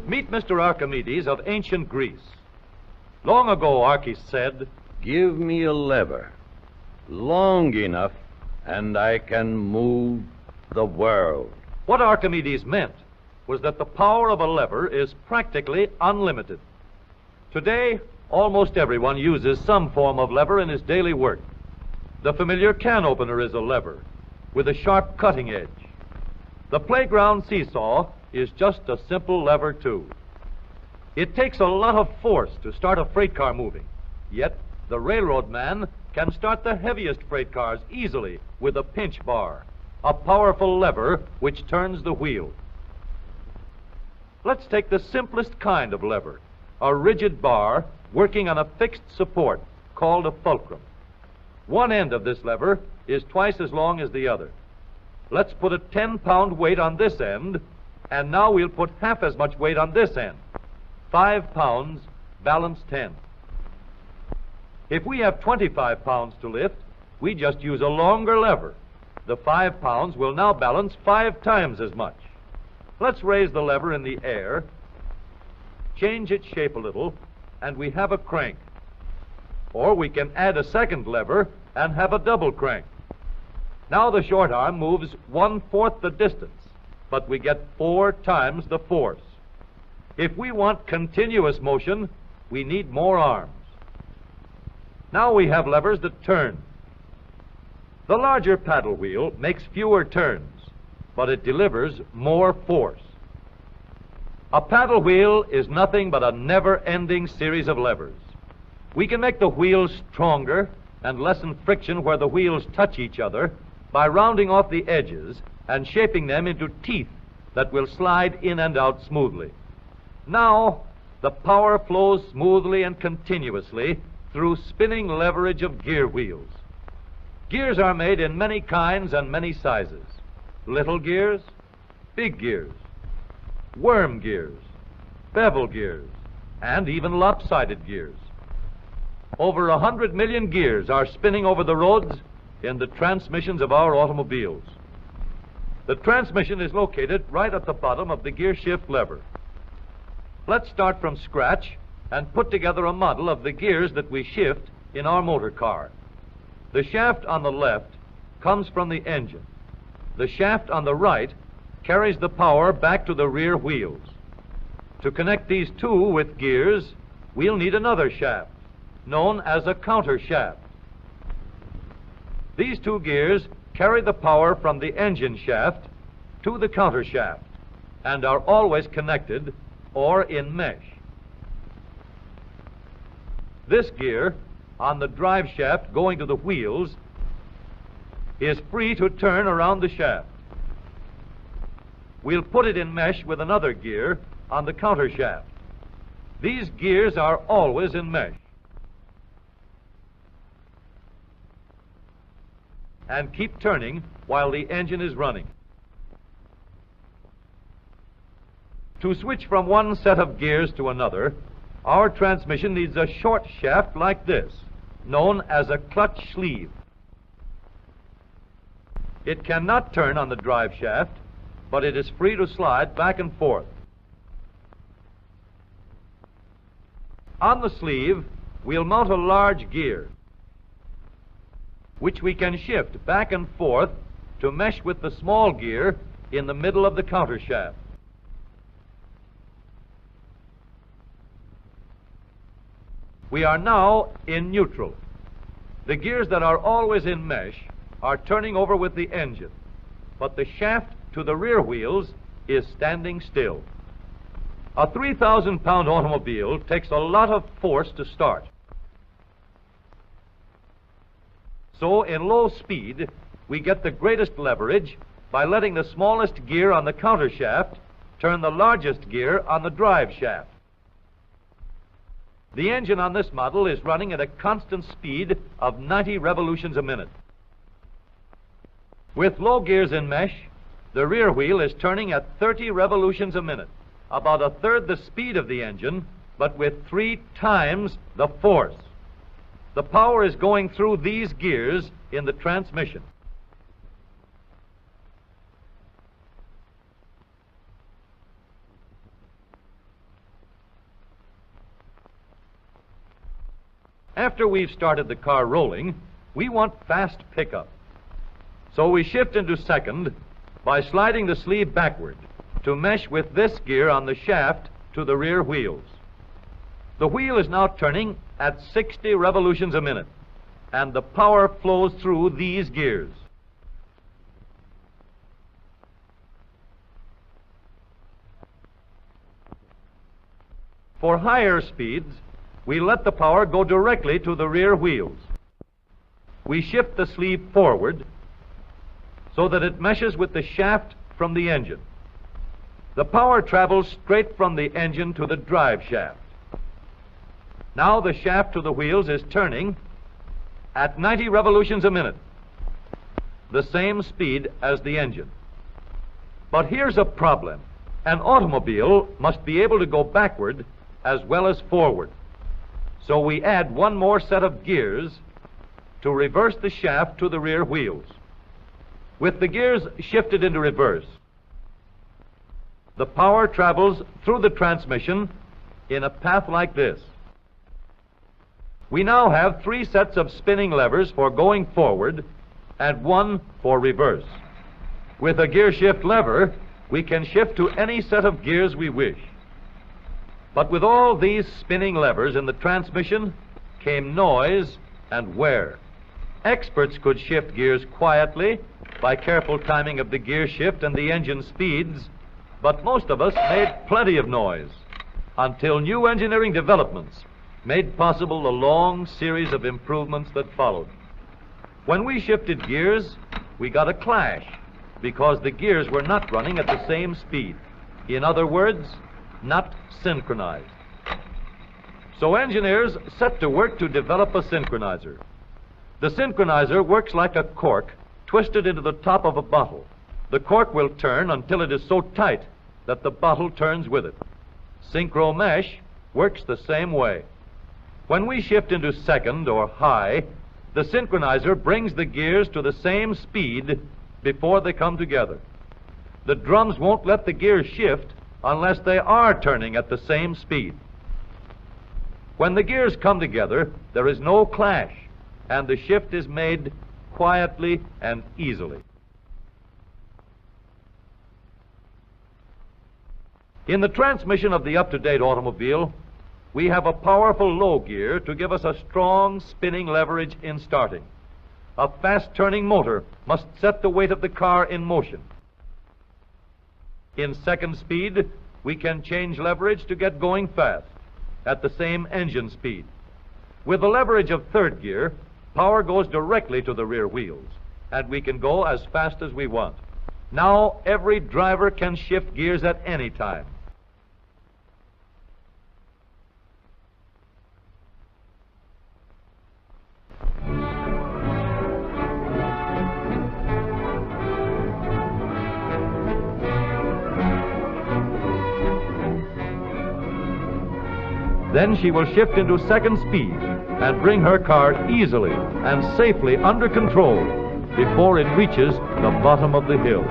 Meet Mr. Archimedes of ancient Greece. Long ago, Archis said, "Give me a lever long enough, and I can move the world." What Archimedes meant was that the power of a lever is practically unlimited. Today, almost everyone uses some form of lever in his daily work. The familiar can opener is a lever with a sharp cutting edge. The playground seesaw is just a simple lever, too. It takes a lot of force to start a freight car moving, yet the railroad man can start the heaviest freight cars easily with a pinch bar, a powerful lever which turns the wheel. Let's take the simplest kind of lever, a rigid bar working on a fixed support called a fulcrum. One end of this lever is twice as long as the other. Let's put a 10-pound weight on this end, and now we'll put half as much weight on this end. 5 pounds balance 10. If we have 25 pounds to lift, we just use a longer lever. The 5 pounds will now balance 5 times as much. Let's raise the lever in the air, change its shape a little, and we have a crank. Or we can add a second lever and have a double crank. Now the short arm moves 1/4 the distance, but we get 4 times the force. If we want continuous motion, we need more arms. Now we have levers that turn. The larger paddle wheel makes fewer turns, but it delivers more force. A paddle wheel is nothing but a never-ending series of levers. We can make the wheels stronger and lessen friction where the wheels touch each other by rounding off the edges and shaping them into teeth that will slide in and out smoothly. Now, the power flows smoothly and continuously through spinning leverage of gear wheels. Gears are made in many kinds and many sizes. Little gears, big gears, worm gears, bevel gears, and even lopsided gears. Over 100 million gears are spinning over the roads in the transmissions of our automobiles. The transmission is located right at the bottom of the gear shift lever. Let's start from scratch and put together a model of the gears that we shift in our motor car. The shaft on the left comes from the engine. The shaft on the right carries the power back to the rear wheels. To connect these two with gears, we'll need another shaft, known as a counter shaft. These two gears carry the power from the engine shaft to the counter shaft and are always connected or in mesh. This gear on the drive shaft going to the wheels is free to turn around the shaft. We'll put it in mesh with another gear on the counter shaft. These gears are always in mesh and keep turning while the engine is running. To switch from one set of gears to another, our transmission needs a short shaft like this, known as a clutch sleeve. It cannot turn on the drive shaft, but it is free to slide back and forth. On the sleeve, we'll mount a large gear, which we can shift back and forth to mesh with the small gear in the middle of the counter shaft. We are now in neutral. The gears that are always in mesh are turning over with the engine, but the shaft to the rear wheels is standing still. A 3,000-pound automobile takes a lot of force to start. So in low speed, we get the greatest leverage by letting the smallest gear on the counter shaft turn the largest gear on the drive shaft. The engine on this model is running at a constant speed of 90 revolutions a minute. With low gears in mesh, the rear wheel is turning at 30 revolutions a minute, about a third the speed of the engine, but with 3 times the force. The power is going through these gears in the transmission. After we've started the car rolling, we want fast pickup. So we shift into second by sliding the sleeve backward to mesh with this gear on the shaft to the rear wheels. The wheel is now turning at 60 revolutions a minute, and the power flows through these gears. For higher speeds, we let the power go directly to the rear wheels. We shift the sleeve forward so that it meshes with the shaft from the engine. The power travels straight from the engine to the drive shaft. Now the shaft to the wheels is turning at 90 revolutions a minute, the same speed as the engine. But here's a problem. An automobile must be able to go backward as well as forward. So we add one more set of gears to reverse the shaft to the rear wheels. With the gears shifted into reverse, the power travels through the transmission in a path like this. We now have 3 sets of spinning levers for going forward and 1 for reverse. With a gear shift lever, we can shift to any set of gears we wish. But with all these spinning levers in the transmission came noise and wear. Experts could shift gears quietly by careful timing of the gear shift and the engine speeds, but most of us made plenty of noise until new engineering developments made possible the long series of improvements that followed. When we shifted gears, we got a clash because the gears were not running at the same speed. In other words, not synchronized. So engineers set to work to develop a synchronizer. The synchronizer works like a cork twisted into the top of a bottle. The cork will turn until it is so tight that the bottle turns with it. Synchro mesh works the same way. When we shift into second or high, the synchronizer brings the gears to the same speed before they come together. The drums won't let the gears shift unless they are turning at the same speed. When the gears come together, there is no clash, and the shift is made quietly and easily. In the transmission of the up-to-date automobile, we have a powerful low gear to give us a strong spinning leverage in starting. A fast-turning motor must set the weight of the car in motion. In second speed, we can change leverage to get going fast at the same engine speed. With the leverage of third gear, power goes directly to the rear wheels, and we can go as fast as we want. Now every driver can shift gears at any time. Then she will shift into second speed and bring her car easily and safely under control before it reaches the bottom of the hill.